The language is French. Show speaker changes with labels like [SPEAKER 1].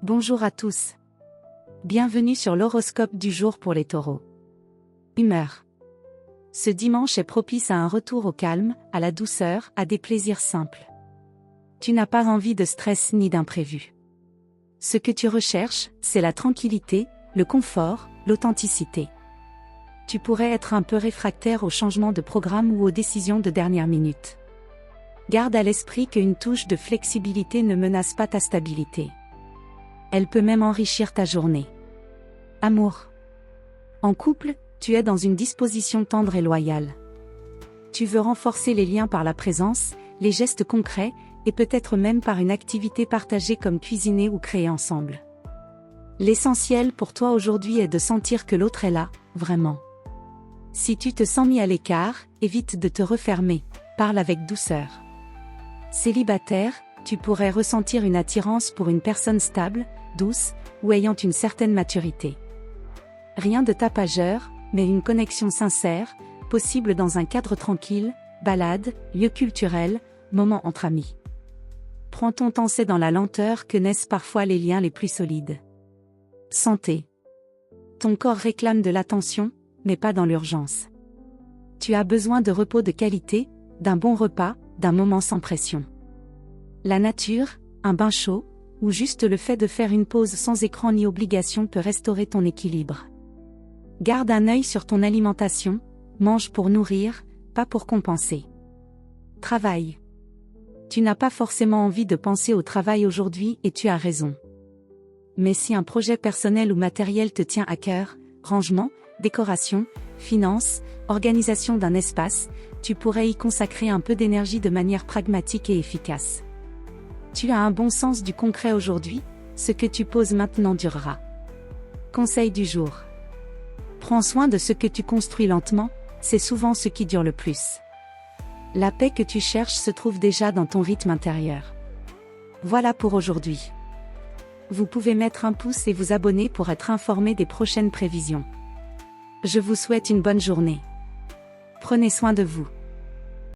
[SPEAKER 1] Bonjour à tous. Bienvenue sur l'horoscope du jour pour les taureaux. Humeur. Ce dimanche est propice à un retour au calme, à la douceur, à des plaisirs simples. Tu n'as pas envie de stress ni d'imprévu. Ce que tu recherches, c'est la tranquillité, le confort, l'authenticité. Tu pourrais être un peu réfractaire aux changements de programme ou aux décisions de dernière minute. Garde à l'esprit qu'une touche de flexibilité ne menace pas ta stabilité. Elle peut même enrichir ta journée. Amour. En couple, tu es dans une disposition tendre et loyale. Tu veux renforcer les liens par la présence, les gestes concrets, et peut-être même par une activité partagée comme cuisiner ou créer ensemble. L'essentiel pour toi aujourd'hui est de sentir que l'autre est là, vraiment. Si tu te sens mis à l'écart, évite de te refermer, parle avec douceur. Célibataire, tu pourrais ressentir une attirance pour une personne stable, douce, ou ayant une certaine maturité. Rien de tapageur, mais une connexion sincère, possible dans un cadre tranquille, balade, lieu culturel, moment entre amis. Prends ton temps, c'est dans la lenteur que naissent parfois les liens les plus solides. Santé. Ton corps réclame de l'attention, mais pas dans l'urgence. Tu as besoin de repos de qualité, d'un bon repas, d'un moment sans pression. La nature, un bain chaud, ou juste le fait de faire une pause sans écran ni obligation peut restaurer ton équilibre. Garde un œil sur ton alimentation, mange pour nourrir, pas pour compenser. Travail. Tu n'as pas forcément envie de penser au travail aujourd'hui et tu as raison. Mais si un projet personnel ou matériel te tient à cœur, rangement, décoration, finances, organisation d'un espace, tu pourrais y consacrer un peu d'énergie de manière pragmatique et efficace. Tu as un bon sens du concret aujourd'hui, ce que tu poses maintenant durera. Conseil du jour. Prends soin de ce que tu construis lentement, c'est souvent ce qui dure le plus. La paix que tu cherches se trouve déjà dans ton rythme intérieur. Voilà pour aujourd'hui. Vous pouvez mettre un pouce et vous abonner pour être informé des prochaines prévisions. Je vous souhaite une bonne journée. Prenez soin de vous.